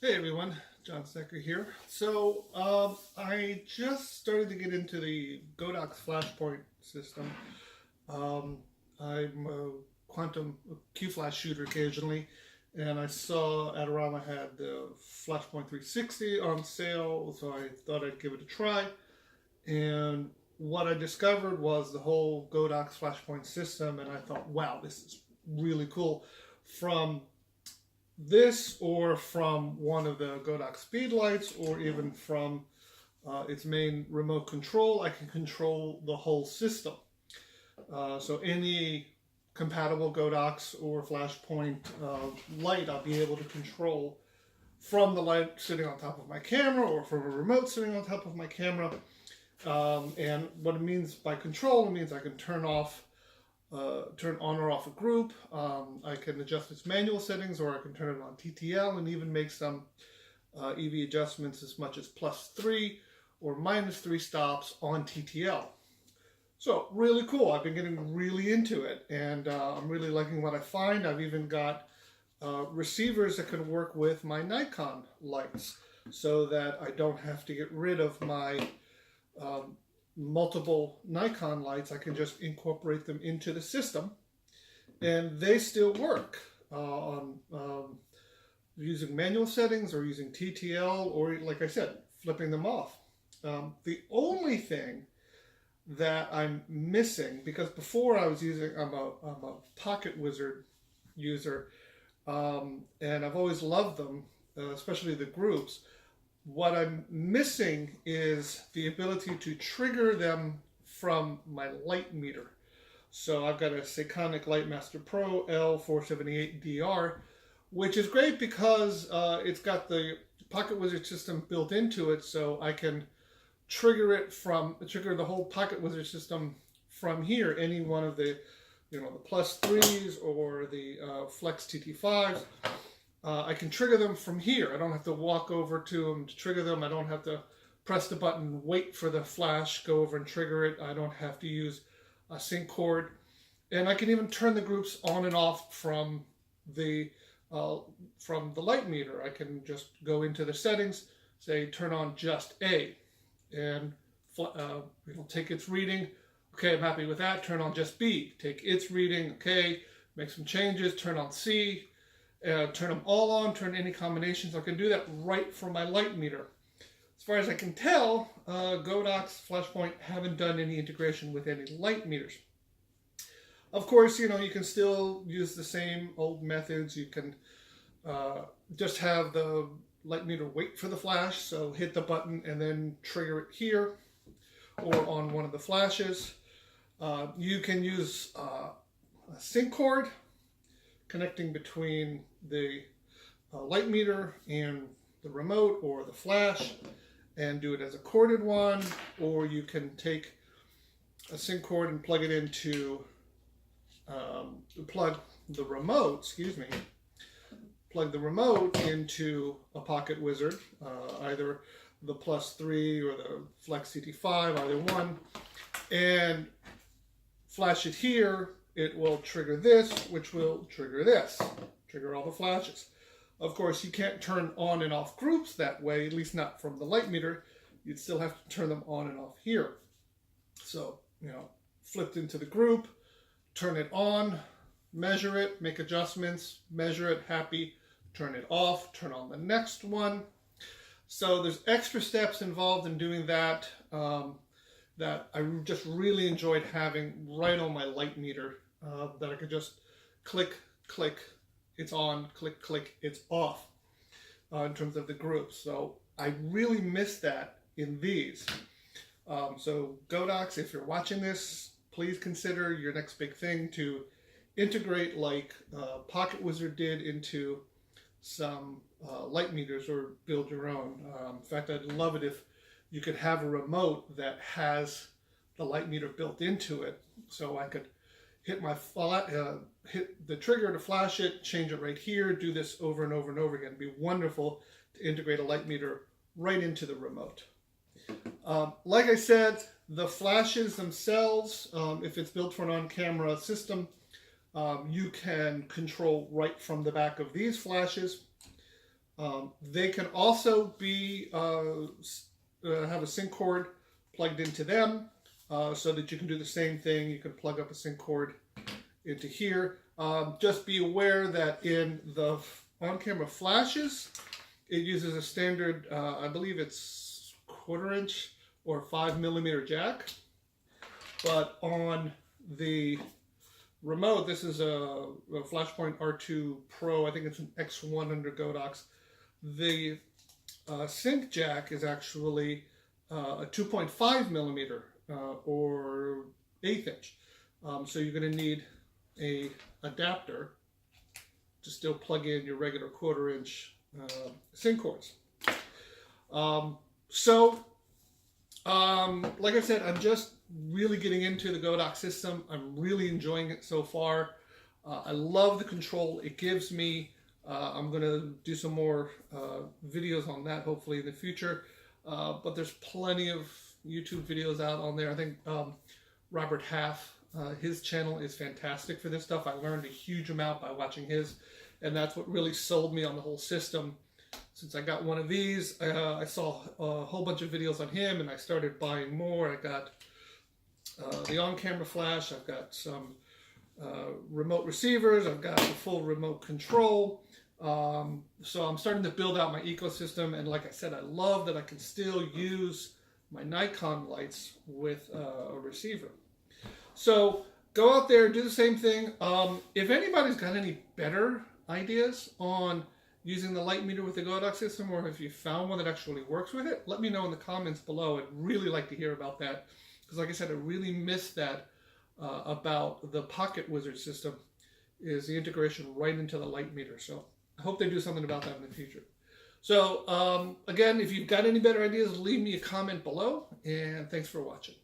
Hey everyone, John Stecker here. I just started to get into the Godox Flashpoint system. Um, I'm a quantum Q-flash shooter occasionally, and I saw Adorama had the Flashpoint 360 on sale, so I thought I'd give it a try. And what I discovered was the whole Godox Flashpoint system, and I thought, wow, this is really cool. From this or from one of the Godox speed lights or even from its main remote control, I can control the whole system. So any compatible Godox or Flashpoint light I'll be able to control from the light sitting on top of my camera or from a remote sitting on top of my camera. And what it means by control, it means I can turn on or off a group. I can adjust its manual settings, or I can turn it on TTL and even make some EV adjustments as much as +3 or -3 stops on TTL. So really cool. I've been getting really into it, and I'm really liking what I find. I've even got receivers that can work with my Nikon lights so that I don't have to get rid of my multiple Nikon lights. I can just incorporate them into the system, and they still work on using manual settings or using TTL, or like I said, flipping them off. The only thing that I'm missing, because before I'm a PocketWizard user, and I've always loved them, especially the groups. What I'm missing is the ability to trigger them from my light meter. So I've got a Sekonic Lightmaster Pro L478DR, which is great because it's got the PocketWizard system built into it, so I can trigger the whole PocketWizard system from here, any one of the the +3s or the Flex TT5s. I can trigger them from here. I don't have to walk over to them to trigger them. I don't have to press the button, wait for the flash, go over and trigger it. I don't have to use a sync cord. And I can even turn the groups on and off from the light meter. I can just go into the settings, say turn on just A, and it'll take its reading. Okay, I'm happy with that. Turn on just B. Take its reading. Okay, make some changes. Turn on C. Turn them all on, turn any combinations. I can do that right from my light meter. As far as I can tell, Godox, Flashpoint haven't done any integration with any light meters. Of course, you can still use the same old methods. You can just have the light meter wait for the flash, so hit the button and then trigger it here or on one of the flashes. You can use a sync cord connecting between the light meter and the remote or the flash and do it as a corded one, or you can take a sync cord and plug it into plug the remote into a PocketWizard, either the +3 or the Flex CT5, either one, and flash it here. It will trigger this, which will trigger this, trigger all the flashes. Of course, you can't turn on and off groups that way, at least not from the light meter. You'd still have to turn them on and off here. So, flipped into the group, turn it on, measure it, make adjustments, measure it, happy, turn it off, turn on the next one. So there's extra steps involved in doing that. That I just really enjoyed having right on my light meter, that I could just click, click, it's on, click, click, it's off, in terms of the groups. So I really miss that in these. So Godox, if you're watching this, please consider your next big thing to integrate like PocketWizard did into some light meters, or build your own. In fact, I'd love it if you could have a remote that has the light meter built into it, so I could hit hit the trigger to flash it, change it right here, do this over and over and over again. It'd be wonderful to integrate a light meter right into the remote. Like I said, the flashes themselves, if it's built for an on-camera system, you can control right from the back of these flashes. They can also be have a sync cord plugged into them, so that you can do the same thing. You can plug up a sync cord into here. Just be aware that in the on-camera flashes, it uses a standard, I believe it's 1/4 inch or 5mm jack. But on the remote, this is a Flashpoint R2 Pro. I think it's an X1 under Godox. The sync jack is actually a 2.5mm or 1/8 inch. So you're going to need a adapter to still plug in your regular 1/4 inch sync cords. Like I said, I'm just really getting into the Godox system. I'm really enjoying it so far. I love the control it gives me. I'm going to do some more videos on that hopefully in the future. But there's plenty of YouTube videos out on there. I think Robert Half, his channel is fantastic for this stuff. I learned a huge amount by watching his, and that's what really sold me on the whole system. Since I got one of these, I saw a whole bunch of videos on him, and I started buying more. I got the on-camera flash. I've got some remote receivers. I've got the full remote control. So I'm starting to build out my ecosystem, and like I said, I love that I can still use my Nikon lights with a receiver. So go out there, do the same thing. If anybody's got any better ideas on using the light meter with the Godox system, or if you found one that actually works with it, let me know in the comments below. I'd really like to hear about that, because like I said, I really missed that about the PocketWizard system, is the integration right into the light meter. So I hope they do something about that in the future. So again, if you've got any better ideas, leave me a comment below, and thanks for watching.